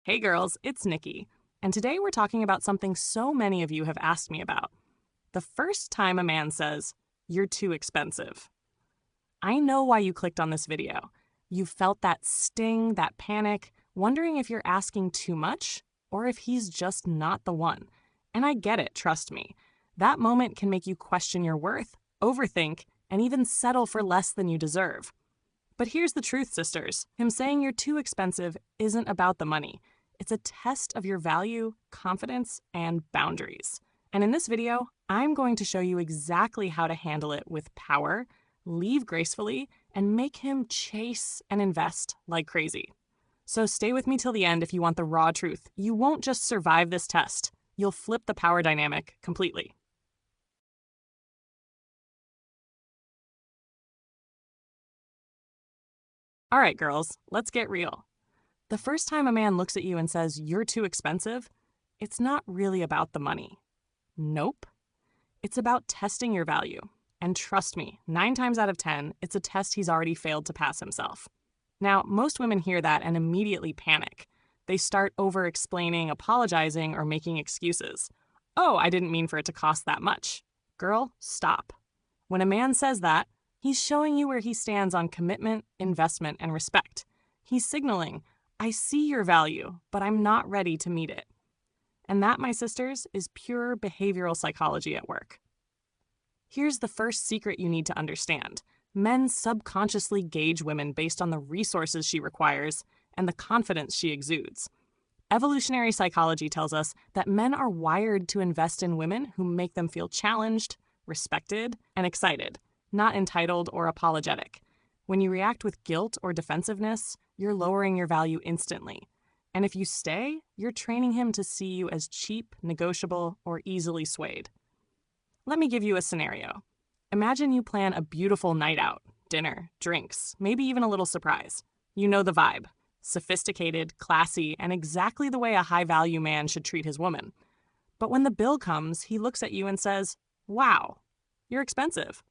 Hey girls, it's Nikki, and today we're talking about something so many of you have asked me about. The first time a man says, "You're too expensive." I know why you clicked on this video. You felt that sting, that panic, wondering if you're asking too much or if he's just not the one. And I get it, trust me. That moment can make you question your worth, overthink, and even settle for less than you deserve. But here's the truth, sisters. Him saying you're too expensive isn't about the money. It's a test of your value, confidence, and boundaries. And in this video, I'm going to show you exactly how to handle it with power, leave gracefully, and make him chase and invest like crazy. So stay with me till the end if you want the raw truth. You won't just survive this test. You'll flip the power dynamic completely. All right, girls, let's get real. The first time a man looks at you and says, "You're too expensive," it's not really about the money. Nope. It's about testing your value. And trust me, 9 times out of 10, it's a test he's already failed to pass himself. Now, most women hear that and immediately panic. They start over-explaining, apologizing, or making excuses. "Oh, I didn't mean for it to cost that much." Girl, stop. When a man says that, he's showing you where he stands on commitment, investment, and respect. He's signaling, "I see your value, but I'm not ready to meet it." And that, my sisters, is pure behavioral psychology at work. Here's the first secret you need to understand. Men subconsciously gauge women based on the resources she requires and the confidence she exudes. Evolutionary psychology tells us that men are wired to invest in women who make them feel challenged, respected, and excited, not entitled or apologetic. When you react with guilt or defensiveness, you're lowering your value instantly. And if you stay, you're training him to see you as cheap, negotiable, or easily swayed. Let me give you a scenario. Imagine you plan a beautiful night out, dinner, drinks, maybe even a little surprise. You know the vibe. Sophisticated, classy, and exactly the way a high-value man should treat his woman. But when the bill comes, he looks at you and says, "Wow, you're expensive."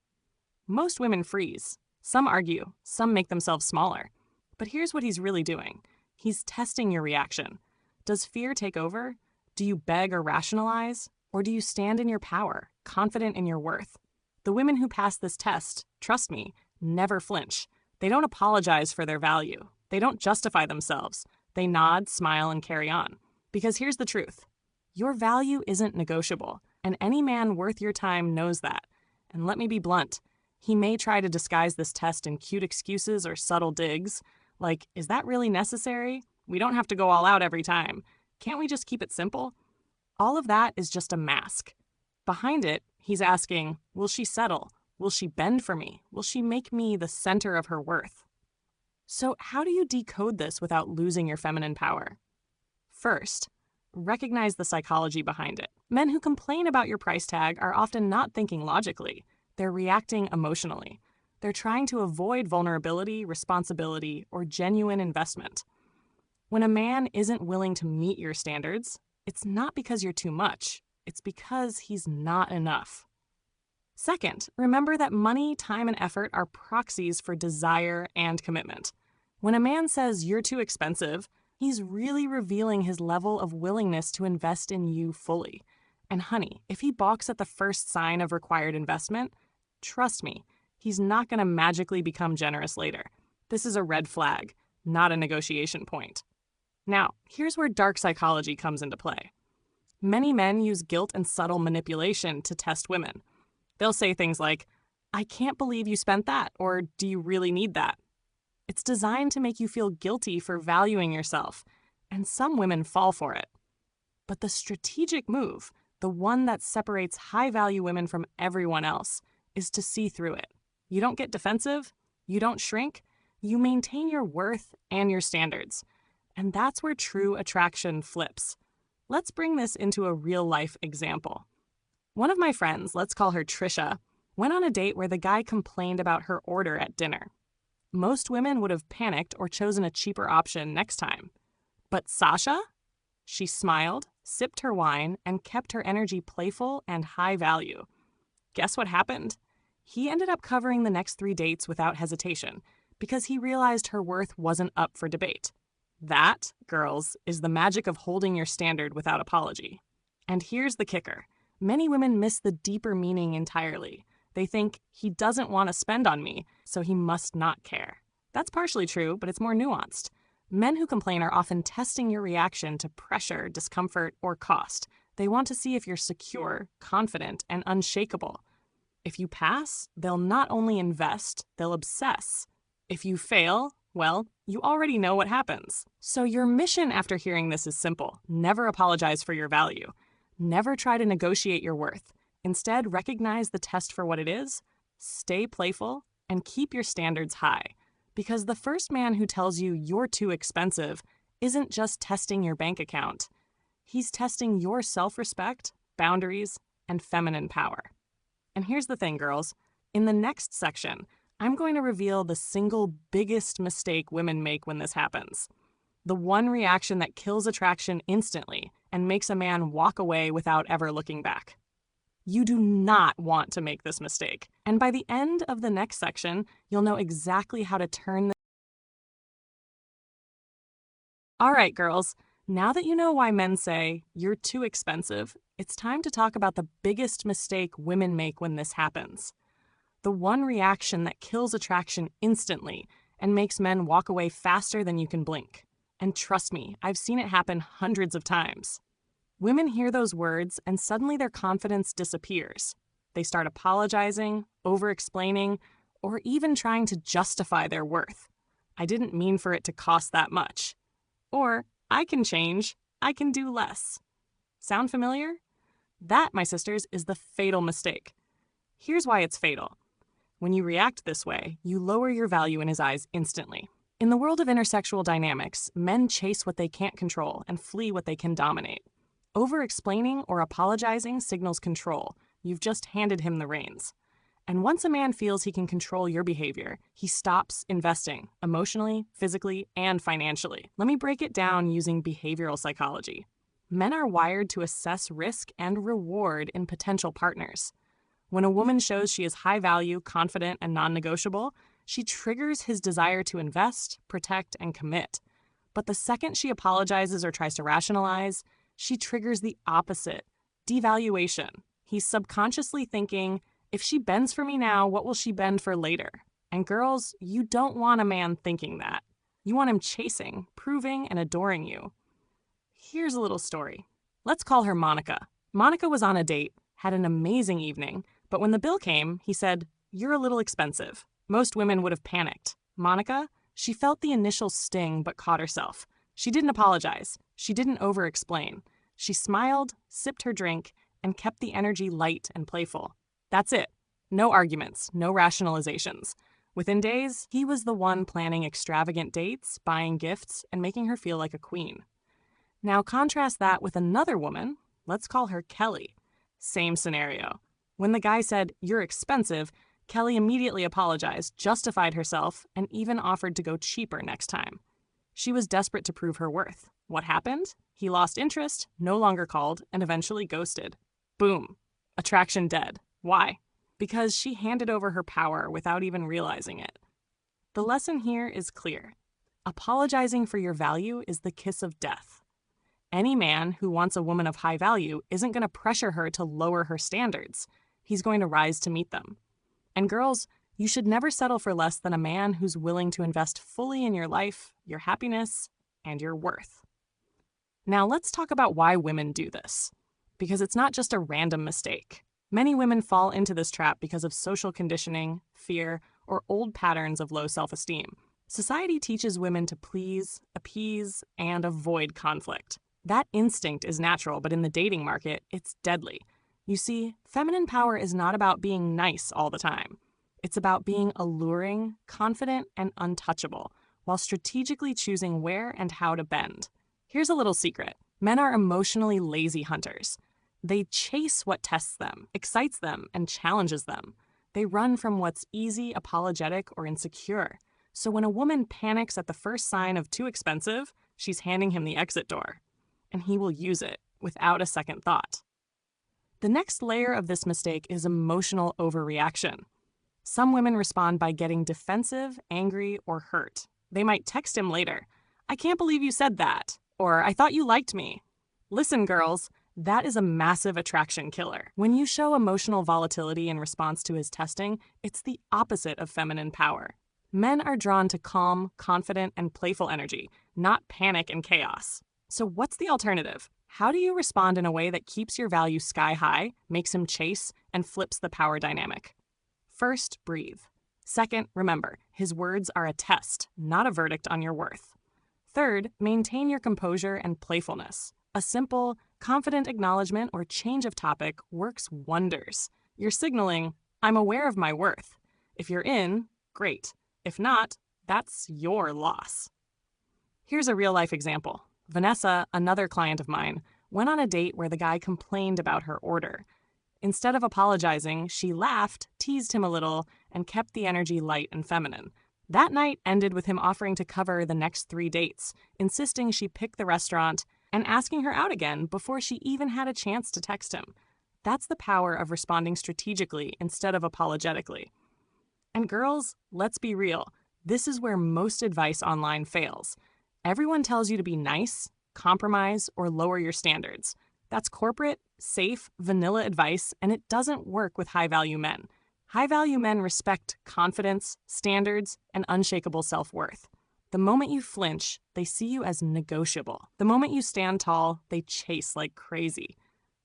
Most women freeze. Some argue, some make themselves smaller. But here's what he's really doing. He's testing your reaction. Does fear take over? Do you beg or rationalize? Or do you stand in your power, confident in your worth? The women who pass this test, trust me, never flinch. They don't apologize for their value. They don't justify themselves. They nod, smile, and carry on. Because here's the truth. Your value isn't negotiable, and any man worth your time knows that. And let me be blunt. He may try to disguise this test in cute excuses or subtle digs, like, "Is that really necessary? We don't have to go all out every time. Can't we just keep it simple?" All of that is just a mask. Behind it, he's asking, will she settle? Will she bend for me? Will she make me the center of her worth? So how do you decode this without losing your feminine power? First, recognize the psychology behind it. Men who complain about your price tag are often not thinking logically. They're reacting emotionally. They're trying to avoid vulnerability, responsibility, or genuine investment. When a man isn't willing to meet your standards, it's not because you're too much. It's because he's not enough. Second, remember that money, time, and effort are proxies for desire and commitment. When a man says you're too expensive, he's really revealing his level of willingness to invest in you fully. And honey, if he balks at the first sign of required investment, trust me, he's not going to magically become generous later. This is a red flag, not a negotiation point. Now, here's where dark psychology comes into play. Many men use guilt and subtle manipulation to test women. They'll say things like, "I can't believe you spent that," or "Do you really need that?" It's designed to make you feel guilty for valuing yourself, and some women fall for it. But the strategic move, the one that separates high-value women from everyone else, is to see through it. You don't get defensive, you don't shrink, you maintain your worth and your standards. And that's where true attraction flips. Let's bring this into a real-life example. One of my friends, let's call her Trisha, went on a date where the guy complained about her order at dinner. Most women would have panicked or chosen a cheaper option next time. But Sasha? She smiled, sipped her wine, and kept her energy playful and high value. Guess what happened? He ended up covering the next 3 dates without hesitation because he realized her worth wasn't up for debate. That, girls, is the magic of holding your standard without apology. And here's the kicker. Many women miss the deeper meaning entirely. They think, he doesn't want to spend on me, so he must not care. That's partially true, but it's more nuanced. Men who complain are often testing your reaction to pressure, discomfort, or cost. They want to see if you're secure, confident, and unshakable. If you pass, they'll not only invest, they'll obsess. If you fail, well, you already know what happens. So your mission after hearing this is simple. Never apologize for your value. Never try to negotiate your worth. Instead, recognize the test for what it is, stay playful, and keep your standards high. Because the first man who tells you you're too expensive isn't just testing your bank account. He's testing your self-respect, boundaries, and feminine power. And here's the thing, girls. In the next section, I'm going to reveal the single biggest mistake women make when this happens. The one reaction that kills attraction instantly and makes a man walk away without ever looking back. You do not want to make this mistake. And by the end of the next section, you'll know exactly how to turn the... All right, girls. Now that you know why men say, you're too expensive, it's time to talk about the biggest mistake women make when this happens. The one reaction that kills attraction instantly and makes men walk away faster than you can blink. And trust me, I've seen it happen hundreds of times. Women hear those words and suddenly their confidence disappears. They start apologizing, over-explaining, or even trying to justify their worth. I didn't mean for it to cost that much. Or, I can change, I can do less. Sound familiar? That, my sisters, is the fatal mistake. Here's why it's fatal. When you react this way, you lower your value in his eyes instantly. In the world of intersexual dynamics, men chase what they can't control and flee what they can dominate. Over-explaining or apologizing signals control. You've just handed him the reins. And once a man feels he can control your behavior, he stops investing emotionally, physically, and financially. Let me break it down using behavioral psychology. Men are wired to assess risk and reward in potential partners. When a woman shows she is high value, confident, and non-negotiable, she triggers his desire to invest, protect, and commit. But the second she apologizes or tries to rationalize, she triggers the opposite, devaluation. He's subconsciously thinking, if she bends for me now, what will she bend for later? And girls, you don't want a man thinking that. You want him chasing, proving, and adoring you. Here's a little story. Let's call her Monica. Monica was on a date, had an amazing evening, but when the bill came, he said, "You're a little expensive." Most women would have panicked. Monica, she felt the initial sting but caught herself. She didn't apologize. She didn't over-explain. She smiled, sipped her drink, and kept the energy light and playful. That's it. No arguments, no rationalizations. Within days, he was the one planning extravagant dates, buying gifts, and making her feel like a queen. Now contrast that with another woman. Let's call her Kelly. Same scenario. When the guy said, "You're expensive," Kelly immediately apologized, justified herself, and even offered to go cheaper next time. She was desperate to prove her worth. What happened? He lost interest, no longer called, and eventually ghosted. Boom. Attraction dead. Why? Because she handed over her power without even realizing it. The lesson here is clear. Apologizing for your value is the kiss of death. Any man who wants a woman of high value isn't going to pressure her to lower her standards. He's going to rise to meet them. And girls, you should never settle for less than a man who's willing to invest fully in your life, your happiness, and your worth. Now let's talk about why women do this. Because it's not just a random mistake. Many women fall into this trap because of social conditioning, fear, or old patterns of low self-esteem. Society teaches women to please, appease, and avoid conflict. That instinct is natural, but in the dating market, it's deadly. You see, feminine power is not about being nice all the time. It's about being alluring, confident, and untouchable, while strategically choosing where and how to bend. Here's a little secret. Men are emotionally lazy hunters. They chase what tests them, excites them, and challenges them. They run from what's easy, apologetic, or insecure. So when a woman panics at the first sign of too expensive, she's handing him the exit door. And he will use it without a second thought. The next layer of this mistake is emotional overreaction. Some women respond by getting defensive, angry, or hurt. They might text him later, I can't believe you said that, or I thought you liked me. Listen, girls, that is a massive attraction killer. When you show emotional volatility in response to his testing, it's the opposite of feminine power. Men are drawn to calm, confident, and playful energy, not panic and chaos. So what's the alternative? How do you respond in a way that keeps your value sky high, makes him chase, and flips the power dynamic? First, breathe. Second, remember, his words are a test, not a verdict on your worth. Third, maintain your composure and playfulness. A simple, confident acknowledgement or change of topic works wonders. You're signaling, I'm aware of my worth. If you're in, great. If not, that's your loss. Here's a real-life example. Vanessa, another client of mine, went on a date where the guy complained about her order. Instead of apologizing, she laughed, teased him a little, and kept the energy light and feminine. That night ended with him offering to cover the next 3 dates, insisting she pick the restaurant, and asking her out again before she even had a chance to text him. That's the power of responding strategically instead of apologetically. And girls, let's be real. This is where most advice online fails. Everyone tells you to be nice, compromise, or lower your standards. That's corporate, safe, vanilla advice, and it doesn't work with high-value men. High-value men respect confidence, standards, and unshakable self-worth. The moment you flinch, they see you as negotiable. The moment you stand tall, they chase like crazy.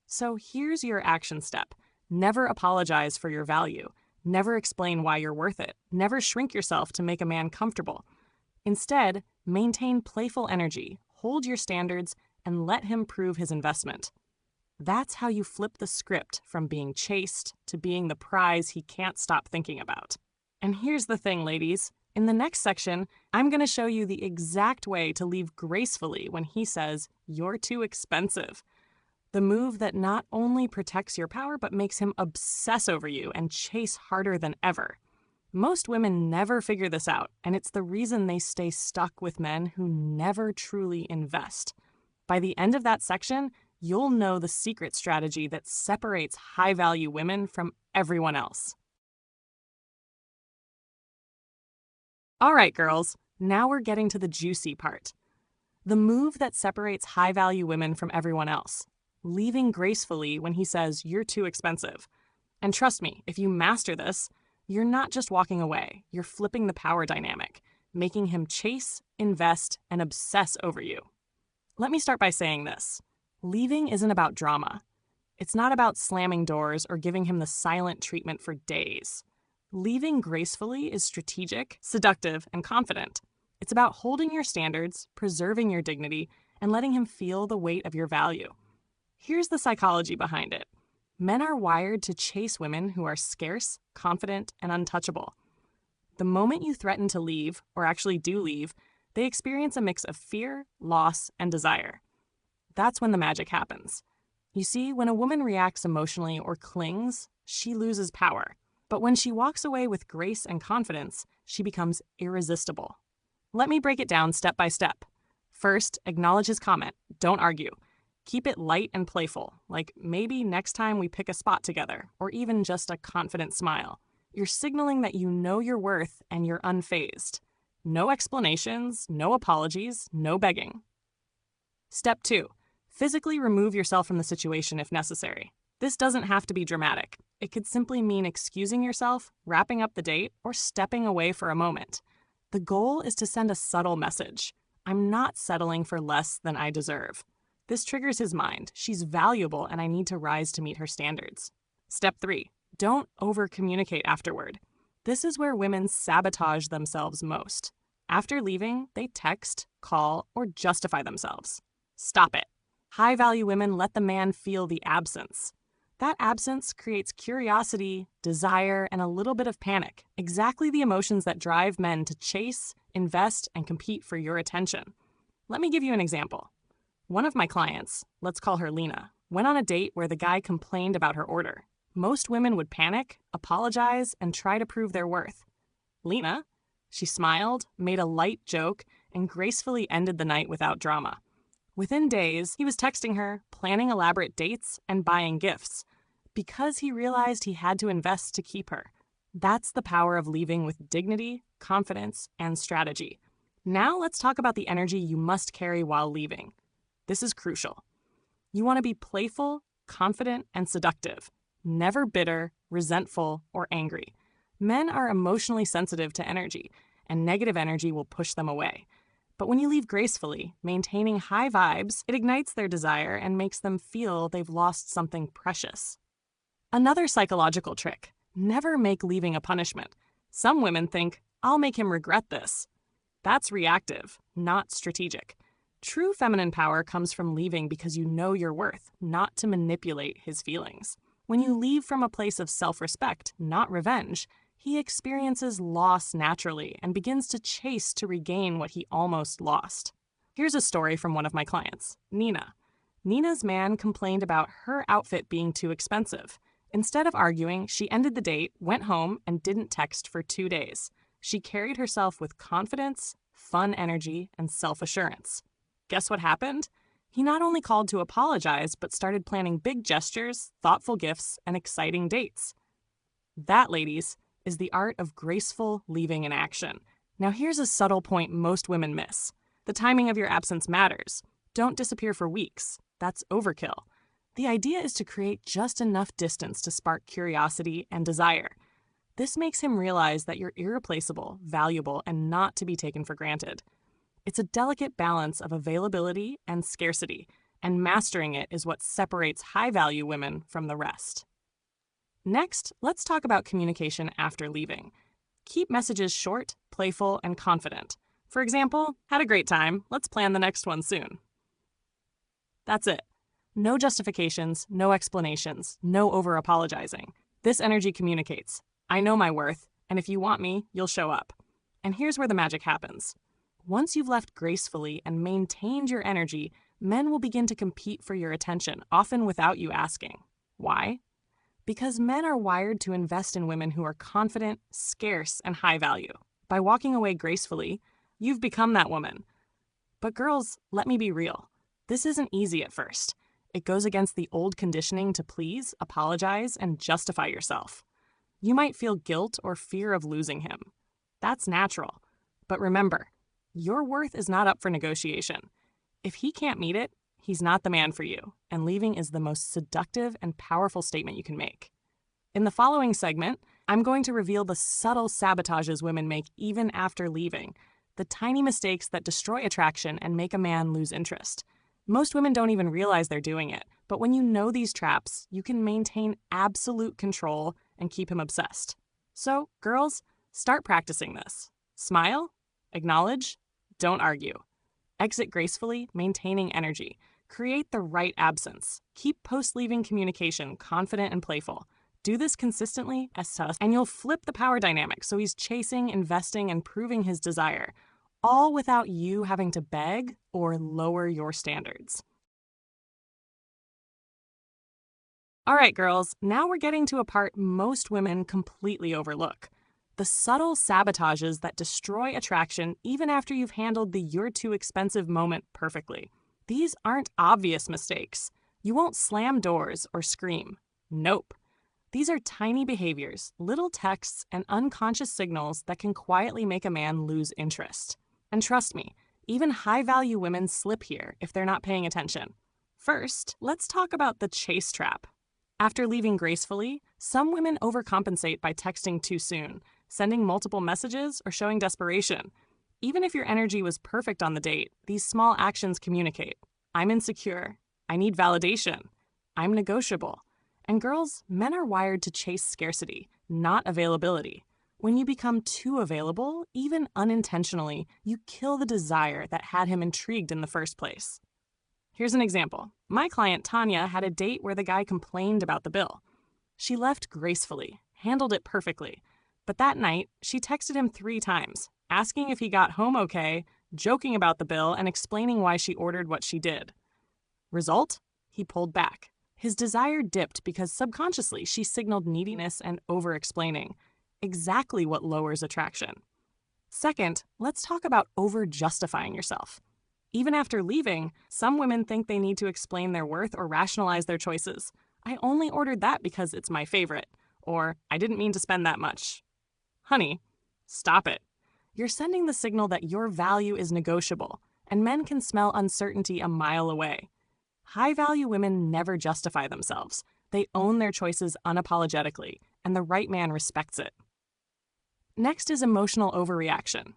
So here's your action step. Never apologize for your value. Never explain why you're worth it. Never shrink yourself to make a man comfortable. Instead, maintain playful energy, hold your standards, and let him prove his investment. That's how you flip the script from being chased to being the prize he can't stop thinking about. And here's the thing, ladies. In the next section, I'm going to show you the exact way to leave gracefully when he says, "You're too expensive." The move that not only protects your power, but makes him obsess over you and chase harder than ever. Most women never figure this out, and it's the reason they stay stuck with men who never truly invest. By the end of that section, you'll know the secret strategy that separates high-value women from everyone else. All right, girls, now we're getting to the juicy part. The move that separates high-value women from everyone else. Leaving gracefully when he says, "You're too expensive." And trust me, if you master this, you're not just walking away, you're flipping the power dynamic, making him chase, invest, and obsess over you. Let me start by saying this. Leaving isn't about drama. It's not about slamming doors or giving him the silent treatment for days. Leaving gracefully is strategic, seductive, and confident. It's about holding your standards, preserving your dignity, and letting him feel the weight of your value. Here's the psychology behind it. Men are wired to chase women who are scarce, confident, and untouchable. The moment you threaten to leave, or actually do leave, they experience a mix of fear, loss, and desire. That's when the magic happens. You see, when a woman reacts emotionally or clings, she loses power. But when she walks away with grace and confidence, she becomes irresistible. Let me break it down step by step. First, acknowledge his comment. Don't argue. Keep it light and playful, like maybe next time we pick a spot together, or even just a confident smile. You're signaling that you know your worth and you're unfazed. No explanations, no apologies, no begging. Step 2. Physically remove yourself from the situation if necessary. This doesn't have to be dramatic. It could simply mean excusing yourself, wrapping up the date, or stepping away for a moment. The goal is to send a subtle message. I'm not settling for less than I deserve. This triggers his mind. She's valuable and I need to rise to meet her standards. Step 3. Don't over-communicate afterward. This is where women sabotage themselves most. After leaving, they text, call, or justify themselves. Stop it. High-value women let the man feel the absence. That absence creates curiosity, desire, and a little bit of panic, exactly the emotions that drive men to chase, invest, and compete for your attention. Let me give you an example. One of my clients, let's call her Lena, went on a date where the guy complained about her order. Most women would panic, apologize, and try to prove their worth. Lena, she smiled, made a light joke, and gracefully ended the night without drama. Within days, he was texting her, planning elaborate dates, and buying gifts, because he realized he had to invest to keep her. That's the power of leaving with dignity, confidence, and strategy. Now let's talk about the energy you must carry while leaving. This is crucial. You want to be playful, confident, and seductive, never bitter, resentful, or angry. Men are emotionally sensitive to energy, and negative energy will push them away. But when you leave gracefully, maintaining high vibes, it ignites their desire and makes them feel they've lost something precious. Another psychological trick: never make leaving a punishment. Some women think, I'll make him regret this. That's reactive, not strategic. True feminine power comes from leaving because you know your worth, not to manipulate his feelings. When you leave from a place of self-respect, not revenge, he experiences loss naturally and begins to chase to regain what he almost lost. Here's a story from one of my clients, Nina. Nina's man complained about her outfit being too expensive. Instead of arguing, she ended the date, went home, and didn't text for 2 days. She carried herself with confidence, fun energy, and self-assurance. Guess what happened? He not only called to apologize, but started planning big gestures, thoughtful gifts, and exciting dates. That, ladies, is the art of graceful leaving in action. Now here's a subtle point most women miss. The timing of your absence matters. Don't disappear for weeks. That's overkill. The idea is to create just enough distance to spark curiosity and desire. This makes him realize that you're irreplaceable, valuable, and not to be taken for granted. It's a delicate balance of availability and scarcity, and mastering it is what separates high-value women from the rest. Next, let's talk about communication after leaving. Keep messages short, playful, and confident. For example, had a great time, let's plan the next one soon. That's it. No justifications, no explanations, no over-apologizing. This energy communicates. I know my worth, and if you want me, you'll show up. And here's where the magic happens. Once you've left gracefully and maintained your energy, men will begin to compete for your attention, often without you asking. Why? Because men are wired to invest in women who are confident, scarce, and high value. By walking away gracefully, you've become that woman. But girls, let me be real. This isn't easy at first. It goes against the old conditioning to please, apologize, and justify yourself. You might feel guilt or fear of losing him. That's natural. But remember, your worth is not up for negotiation. If he can't meet it, he's not the man for you, and leaving is the most seductive and powerful statement you can make. In the following segment, I'm going to reveal the subtle sabotages women make even after leaving, the tiny mistakes that destroy attraction and make a man lose interest. Most women don't even realize they're doing it, but when you know these traps, you can maintain absolute control and keep him obsessed. So, girls, start practicing this. Smile, acknowledge, don't argue. Exit gracefully, maintaining energy. Create the right absence. Keep post-leaving communication confident and playful. Do this consistently, and you'll flip the power dynamic so he's chasing, investing, and proving his desire, all without you having to beg or lower your standards. All right, girls, now we're getting to a part most women completely overlook. The subtle sabotages that destroy attraction even after you've handled the "you're too expensive" moment perfectly. These aren't obvious mistakes. You won't slam doors or scream. Nope. These are tiny behaviors, little texts, and unconscious signals that can quietly make a man lose interest. And trust me, even high-value women slip here if they're not paying attention. First, let's talk about the chase trap. After leaving gracefully, some women overcompensate by texting too soon, sending multiple messages, or showing desperation. Even if your energy was perfect on the date, these small actions communicate. I'm insecure. I need validation. I'm negotiable. And girls, men are wired to chase scarcity, not availability. When you become too available, even unintentionally, you kill the desire that had him intrigued in the first place. Here's an example. My client, Tanya, had a date where the guy complained about the bill. She left gracefully, handled it perfectly. But that night, she texted him 3 times, asking if he got home okay, joking about the bill, and explaining why she ordered what she did. Result? He pulled back. His desire dipped because subconsciously she signaled neediness and over-explaining, exactly what lowers attraction. Second, let's talk about over-justifying yourself. Even after leaving, some women think they need to explain their worth or rationalize their choices. I only ordered that because it's my favorite, or I didn't mean to spend that much. Honey, stop it. You're sending the signal that your value is negotiable, and men can smell uncertainty a mile away. High-value women never justify themselves. They own their choices unapologetically, and the right man respects it. Next is emotional overreaction.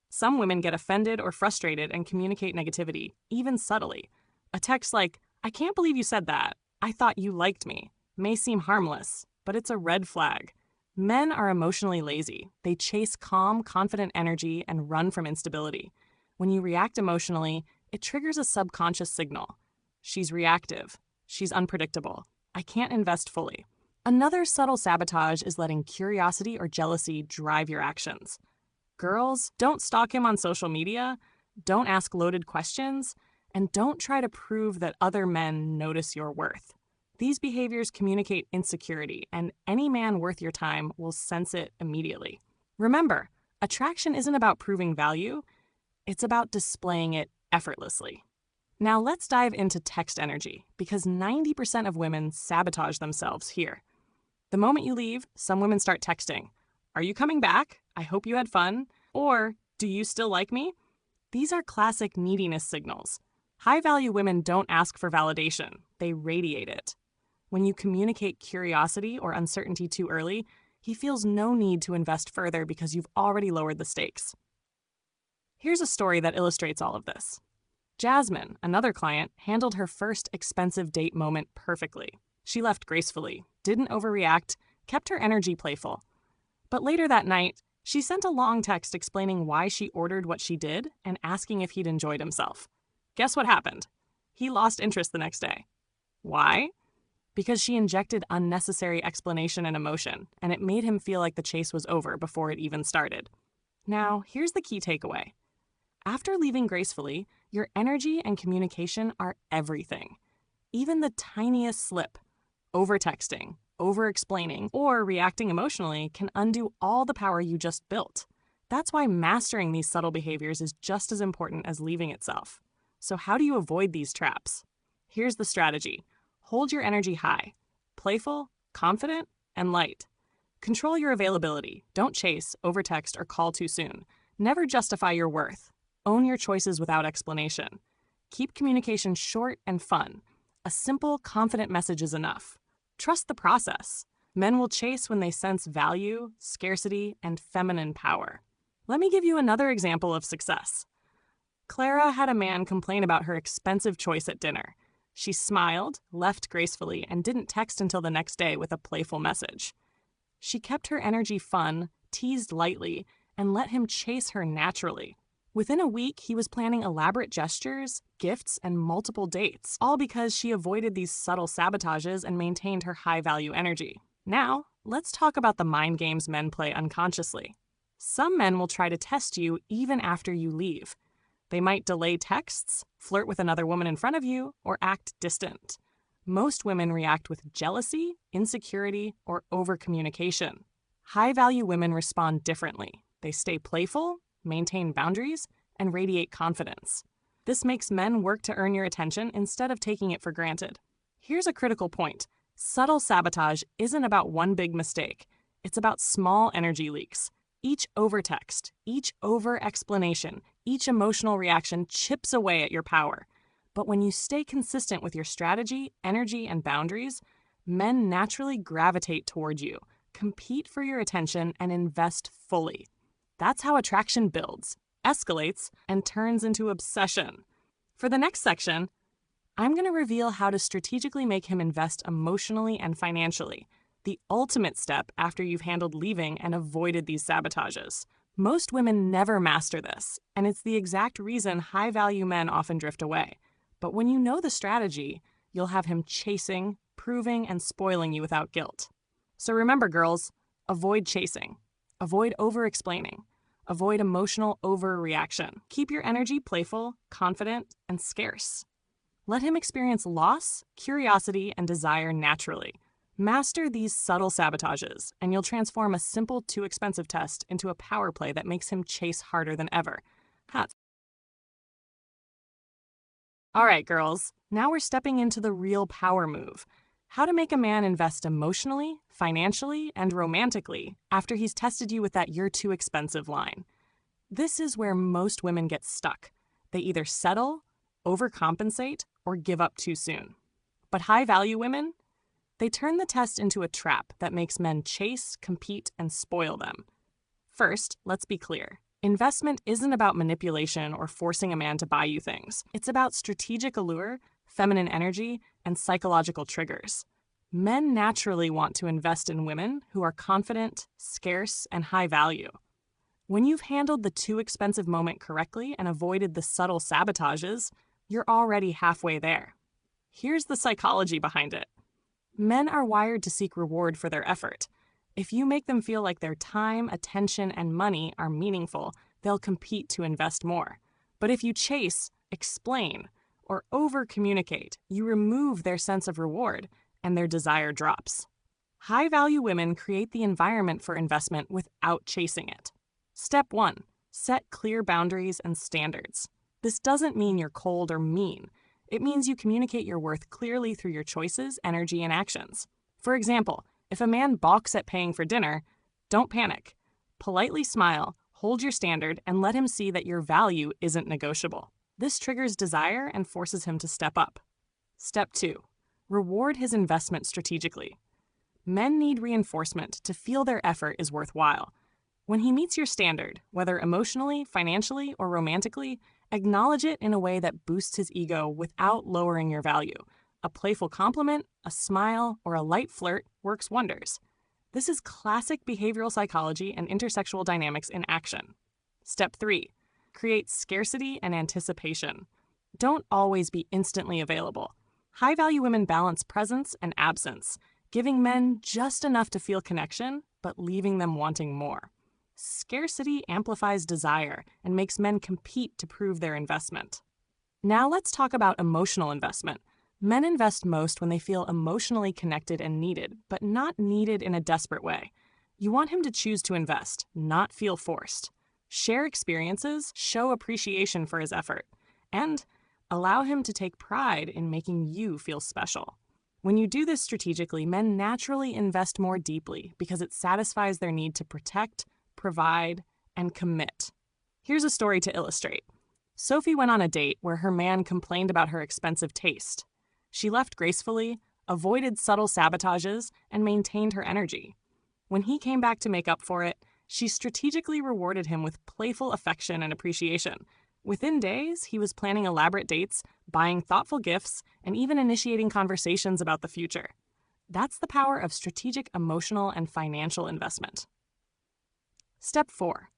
Some women get offended or frustrated and communicate negativity, even subtly. A text like, "I can't believe you said that. I thought you liked me," may seem harmless, but it's a red flag. Men are emotionally lazy. They chase calm, confident energy and run from instability. When you react emotionally, it triggers a subconscious signal. She's reactive. She's unpredictable. I can't invest fully. Another subtle sabotage is letting curiosity or jealousy drive your actions. Girls, don't stalk him on social media, don't ask loaded questions, and don't try to prove that other men notice your worth. These behaviors communicate insecurity, and any man worth your time will sense it immediately. Remember, attraction isn't about proving value, it's about displaying it effortlessly. Now let's dive into text energy, because 90% of women sabotage themselves here. The moment you leave, some women start texting, "Are you coming back? I hope you had fun." Or, "Do you still like me?" These are classic neediness signals. High-value women don't ask for validation, they radiate it. When you communicate curiosity or uncertainty too early, he feels no need to invest further because you've already lowered the stakes. Here's a story that illustrates all of this. Jasmine, another client, handled her first expensive date moment perfectly. She left gracefully, didn't overreact, kept her energy playful. But later that night, she sent a long text explaining why she ordered what she did and asking if he'd enjoyed himself. Guess what happened? He lost interest the next day. Why? Because she injected unnecessary explanation and emotion, and it made him feel like the chase was over before it even started. Now, here's the key takeaway. After leaving gracefully, your energy and communication are everything. Even the tiniest slip, over-texting, over-explaining, or reacting emotionally can undo all the power you just built. That's why mastering these subtle behaviors is just as important as leaving itself. So how do you avoid these traps? Here's the strategy. Hold your energy high, playful, confident, and light. Control your availability. Don't chase, overtext, or call too soon. Never justify your worth. Own your choices without explanation. Keep communication short and fun. A simple, confident message is enough. Trust the process. Men will chase when they sense value, scarcity, and feminine power. Let me give you another example of success. Clara had a man complain about her expensive choice at dinner. She smiled, left gracefully, and didn't text until the next day with a playful message. She kept her energy fun, teased lightly, and let him chase her naturally. Within a week, he was planning elaborate gestures, gifts, and multiple dates, all because she avoided these subtle sabotages and maintained her high-value energy. Now, let's talk about the mind games men play unconsciously. Some men will try to test you even after you leave. They might delay texts, flirt with another woman in front of you, or act distant. Most women react with jealousy, insecurity, or over-communication. High-value women respond differently. They stay playful, maintain boundaries, and radiate confidence. This makes men work to earn your attention instead of taking it for granted. Here's a critical point. Subtle sabotage isn't about one big mistake. It's about small energy leaks. Each overtext, each over-explanation, each emotional reaction chips away at your power. But when you stay consistent with your strategy, energy, and boundaries, men naturally gravitate toward you, compete for your attention, and invest fully. That's how attraction builds, escalates, and turns into obsession. For the next section, I'm going to reveal how to strategically make him invest emotionally and financially, the ultimate step after you've handled leaving and avoided these sabotages. Most women never master this, and it's the exact reason high-value men often drift away. But when you know the strategy, you'll have him chasing, proving, and spoiling you without guilt. So remember, girls, avoid chasing. Avoid over-explaining. Avoid emotional overreaction. Keep your energy playful, confident, and scarce. Let him experience loss, curiosity, and desire naturally. Master these subtle sabotages, and you'll transform a simple too expensive test into a power play that makes him chase harder than ever. All right, girls, now we're stepping into the real power move. How to make a man invest emotionally, financially, and romantically after he's tested you with that "you're too expensive" line. This is where most women get stuck. They either settle, overcompensate, or give up too soon. But high-value women, they turn the test into a trap that makes men chase, compete, and spoil them. First, let's be clear. Investment isn't about manipulation or forcing a man to buy you things. It's about strategic allure, feminine energy, and psychological triggers. Men naturally want to invest in women who are confident, scarce, and high value. When you've handled the too expensive moment correctly and avoided the subtle sabotages, you're already halfway there. Here's the psychology behind it. Men are wired to seek reward for their effort. If you make them feel like their time, attention, and money are meaningful, they'll compete to invest more. But if you chase, explain, or over-communicate, you remove their sense of reward, and their desire drops. High-value women create the environment for investment without chasing it. Step 1. Set clear boundaries and standards. This doesn't mean you're cold or mean. It means you communicate your worth clearly through your choices, energy, and actions. For example, if a man balks at paying for dinner, don't panic. Politely smile, hold your standard, and let him see that your value isn't negotiable. This triggers desire and forces him to step up. Step 2. Reward his investment strategically. Men need reinforcement to feel their effort is worthwhile. When he meets your standard, whether emotionally, financially, or romantically, acknowledge it in a way that boosts his ego without lowering your value. A playful compliment, a smile, or a light flirt works wonders. This is classic behavioral psychology and intersexual dynamics in action. Step 3. Create scarcity and anticipation. Don't always be instantly available. High-value women balance presence and absence, giving men just enough to feel connection, but leaving them wanting more. Scarcity amplifies desire and makes men compete to prove their investment. Now let's talk about emotional investment. Men invest most when they feel emotionally connected and needed, but not needed in a desperate way. You want him to choose to invest, not feel forced. Share experiences, show appreciation for his effort, and allow him to take pride in making you feel special. When you do this strategically, men naturally invest more deeply because it satisfies their need to protect, provide, and commit. Here's a story to illustrate. Sophie went on a date where her man complained about her expensive taste. She left gracefully, avoided subtle sabotages, and maintained her energy. When he came back to make up for it, she strategically rewarded him with playful affection and appreciation. Within days, he was planning elaborate dates, buying thoughtful gifts, and even initiating conversations about the future. That's the power of strategic emotional and financial investment. Step 4.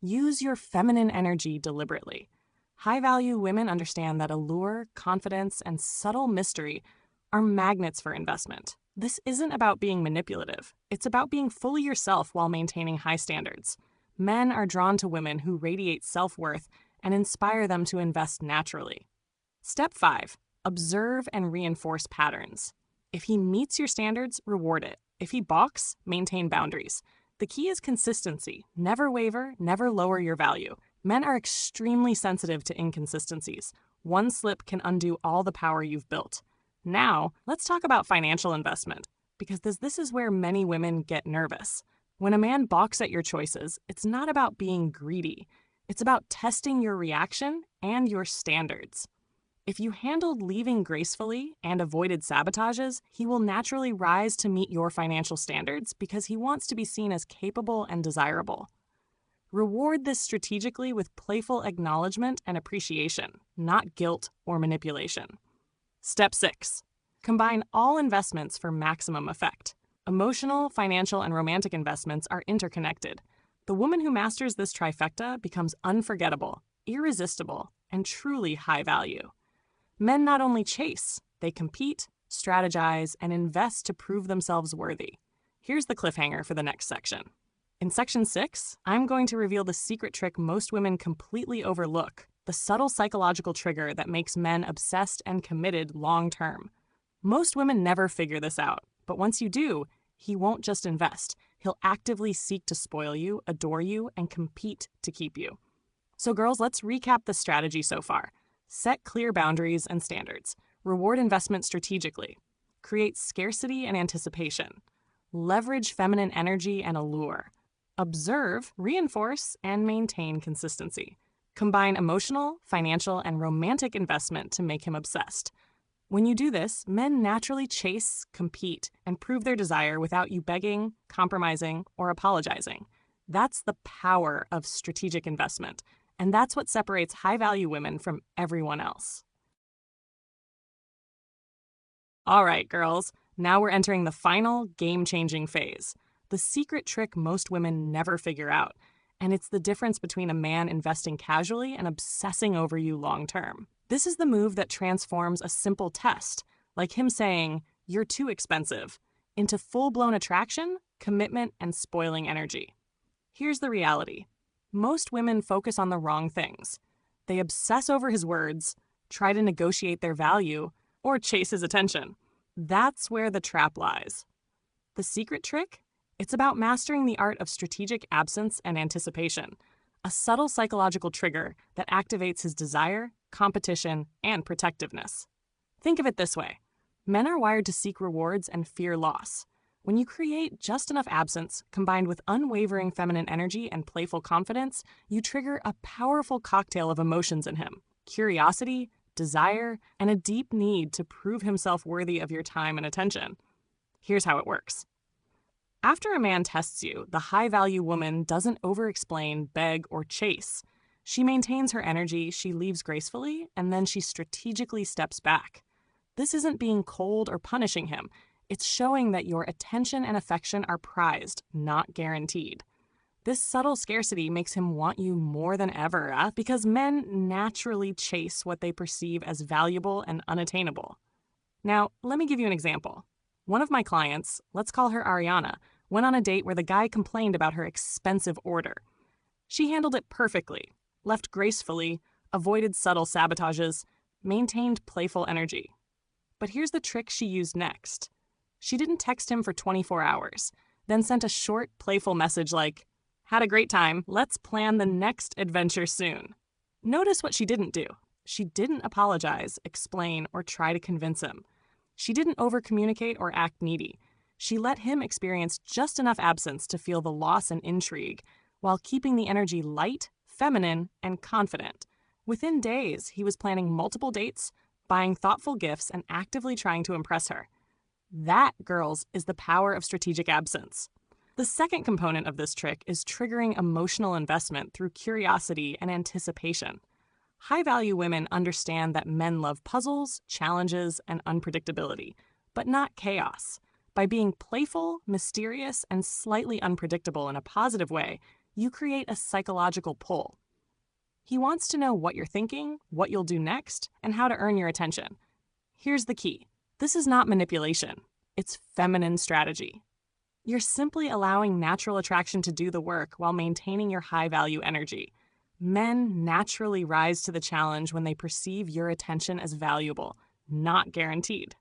Use your feminine energy deliberately. High-value women understand that allure, confidence, and subtle mystery are magnets for investment. This isn't about being manipulative. It's about being fully yourself while maintaining high standards. Men are drawn to women who radiate self-worth and inspire them to invest naturally. Step 5. Observe and reinforce patterns. If he meets your standards, reward it. If he balks, maintain boundaries. The key is consistency. Never waver, never lower your value. Men are extremely sensitive to inconsistencies. One slip can undo all the power you've built. Now, let's talk about financial investment, because this is where many women get nervous. When a man balks at your choices, it's not about being greedy. It's about testing your reaction and your standards. If you handled leaving gracefully and avoided sabotages, he will naturally rise to meet your financial standards because he wants to be seen as capable and desirable. Reward this strategically with playful acknowledgement and appreciation, not guilt or manipulation. Step 6. Combine all investments for maximum effect. Emotional, financial, and romantic investments are interconnected. The woman who masters this trifecta becomes unforgettable, irresistible, and truly high value. Men not only chase, they compete, strategize, and invest to prove themselves worthy. Here's the cliffhanger for the next section. In Section 6, I'm going to reveal the secret trick most women completely overlook, the subtle psychological trigger that makes men obsessed and committed long-term. Most women never figure this out, but once you do, he won't just invest. He'll actively seek to spoil you, adore you, and compete to keep you. So girls, let's recap the strategy so far. Set clear boundaries and standards. Reward investment strategically. Create scarcity and anticipation. Leverage feminine energy and allure. Observe, reinforce, and maintain consistency. Combine emotional, financial, and romantic investment to make him obsessed. When you do this, men naturally chase, compete, and prove their desire without you begging, compromising, or apologizing. That's the power of strategic investment, and that's what separates high-value women from everyone else. All right, girls, now we're entering the final game-changing phase, the secret trick most women never figure out, and it's the difference between a man investing casually and obsessing over you long-term. This is the move that transforms a simple test, like him saying, "You're too expensive," into full-blown attraction, commitment, and spoiling energy. Here's the reality. Most women focus on the wrong things. They obsess over his words, try to negotiate their value, or chase his attention. That's where the trap lies. The secret trick? It's about mastering the art of strategic absence and anticipation, a subtle psychological trigger that activates his desire, competition, and protectiveness. Think of it this way. Men are wired to seek rewards and fear loss. When you create just enough absence combined with unwavering feminine energy and playful confidence, you trigger a powerful cocktail of emotions in him: curiosity, desire, and a deep need to prove himself worthy of your time and attention. Here's how it works. After a man tests you, the high-value woman doesn't over-explain, beg, or chase. She maintains her energy, she leaves gracefully, and then she strategically steps back. This isn't being cold or punishing him. It's showing that your attention and affection are prized, not guaranteed. This subtle scarcity makes him want you more than ever, because men naturally chase what they perceive as valuable and unattainable. Now, let me give you an example. One of my clients, let's call her Ariana, went on a date where the guy complained about her expensive order. She handled it perfectly, left gracefully, avoided subtle sabotages, maintained playful energy. But here's the trick she used next. She didn't text him for 24 hours, then sent a short, playful message like, "Had a great time, let's plan the next adventure soon." Notice what she didn't do. She didn't apologize, explain, or try to convince him. She didn't over-communicate or act needy. She let him experience just enough absence to feel the loss and intrigue, while keeping the energy light, feminine, and confident. Within days, he was planning multiple dates, buying thoughtful gifts, and actively trying to impress her. That, girls, is the power of strategic absence. The second component of this trick is triggering emotional investment through curiosity and anticipation. High-value women understand that men love puzzles, challenges, and unpredictability, but not chaos. By being playful, mysterious, and slightly unpredictable in a positive way, you create a psychological pull. He wants to know what you're thinking, what you'll do next, and how to earn your attention. Here's the key. This is not manipulation. It's feminine strategy. You're simply allowing natural attraction to do the work while maintaining your high-value energy. Men naturally rise to the challenge when they perceive your attention as valuable, not guaranteed.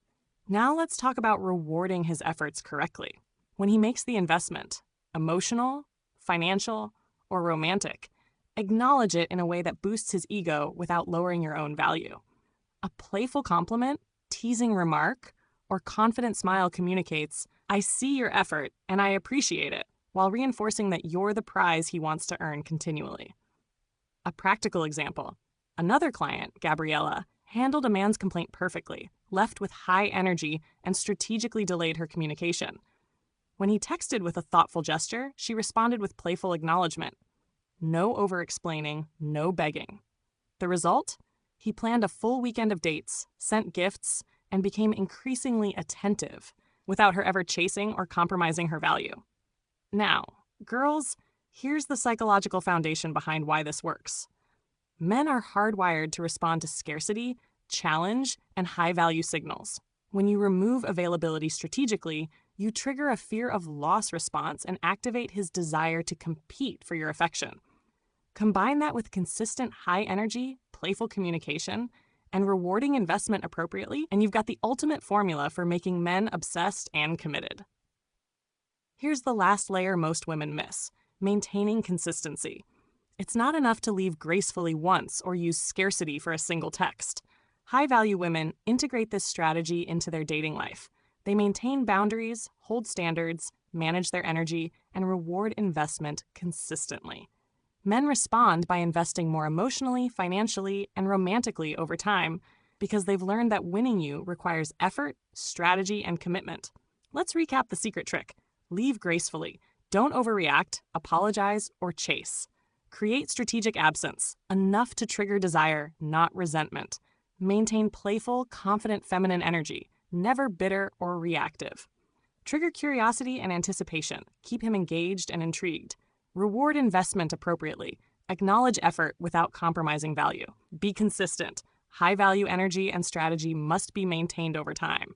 Now let's talk about rewarding his efforts correctly. When he makes the investment, emotional, financial, or romantic, acknowledge it in a way that boosts his ego without lowering your own value. A playful compliment, teasing remark, or confident smile communicates, "I see your effort and I appreciate it," while reinforcing that you're the prize he wants to earn continually. A practical example. Another client, Gabriella, handled a man's complaint perfectly, left with high energy, and strategically delayed her communication. When he texted with a thoughtful gesture, she responded with playful acknowledgement. No over-explaining, no begging. The result? He planned a full weekend of dates, sent gifts, and became increasingly attentive, without her ever chasing or compromising her value. Now, girls, here's the psychological foundation behind why this works. Men are hardwired to respond to scarcity, challenge, and high-value signals. When you remove availability strategically, you trigger a fear of loss response and activate his desire to compete for your affection. Combine that with consistent high energy, playful communication, and rewarding investment appropriately, and you've got the ultimate formula for making men obsessed and committed. Here's the last layer most women miss: maintaining consistency. It's not enough to leave gracefully once or use scarcity for a single text. High-value women integrate this strategy into their dating life. They maintain boundaries, hold standards, manage their energy, and reward investment consistently. Men respond by investing more emotionally, financially, and romantically over time because they've learned that winning you requires effort, strategy, and commitment. Let's recap the secret trick. Leave gracefully. Don't overreact, apologize, or chase. Create strategic absence, enough to trigger desire, not resentment. Maintain playful, confident feminine energy, never bitter or reactive. Trigger curiosity and anticipation. Keep him engaged and intrigued. Reward investment appropriately. Acknowledge effort without compromising value. Be consistent. High-value energy and strategy must be maintained over time.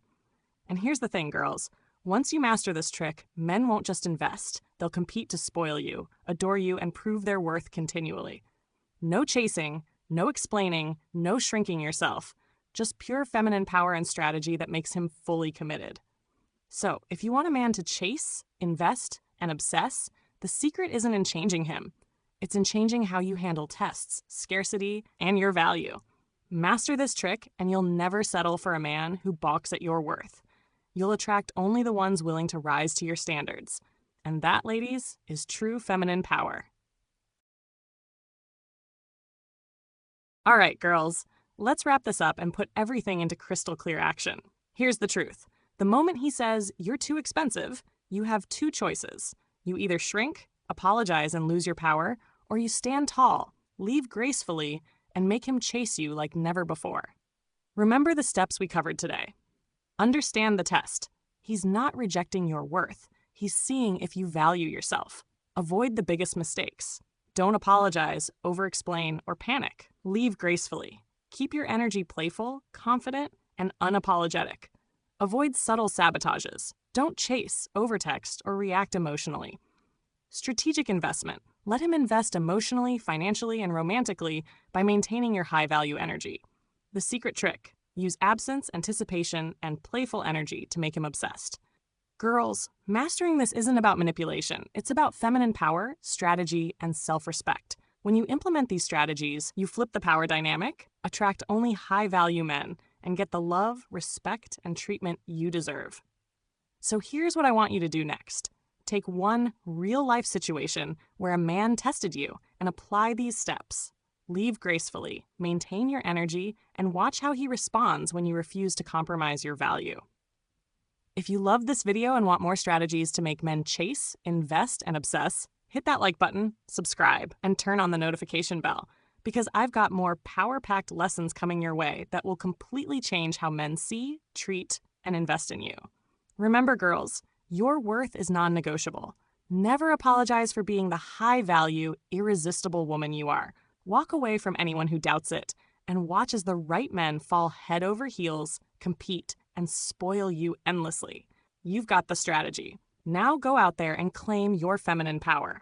And here's the thing, girls. Once you master this trick, men won't just invest. They'll compete to spoil you, adore you, and prove their worth continually. No chasing, no explaining, no shrinking yourself. Just pure feminine power and strategy that makes him fully committed. So, if you want a man to chase, invest, and obsess, the secret isn't in changing him. It's in changing how you handle tests, scarcity, and your value. Master this trick, and you'll never settle for a man who balks at your worth. You'll attract only the ones willing to rise to your standards. And that, ladies, is true feminine power. All right, girls, let's wrap this up and put everything into crystal clear action. Here's the truth. The moment he says, "You're too expensive," you have two choices. You either shrink, apologize, and lose your power, or you stand tall, leave gracefully, and make him chase you like never before. Remember the steps we covered today. Understand the test. He's not rejecting your worth. He's seeing if you value yourself. Avoid the biggest mistakes. Don't apologize, over-explain, or panic. Leave gracefully. Keep your energy playful, confident, and unapologetic. Avoid subtle sabotages. Don't chase, overtext, or react emotionally. Strategic investment. Let him invest emotionally, financially, and romantically by maintaining your high-value energy. The secret trick. Use absence, anticipation, and playful energy to make him obsessed. Girls, mastering this isn't about manipulation. It's about feminine power, strategy, and self-respect. When you implement these strategies, you flip the power dynamic, attract only high-value men, and get the love, respect, and treatment you deserve. So here's what I want you to do next. Take one real-life situation where a man tested you and apply these steps. Leave gracefully, maintain your energy, and watch how he responds when you refuse to compromise your value. If you loved this video and want more strategies to make men chase, invest, and obsess, hit that like button, subscribe, and turn on the notification bell, because I've got more power-packed lessons coming your way that will completely change how men see, treat, and invest in you. Remember, girls, your worth is non-negotiable. Never apologize for being the high-value, irresistible woman you are. Walk away from anyone who doubts it, and watch as the right men fall head over heels, compete, and spoil you endlessly. You've got the strategy. Now go out there and claim your feminine power.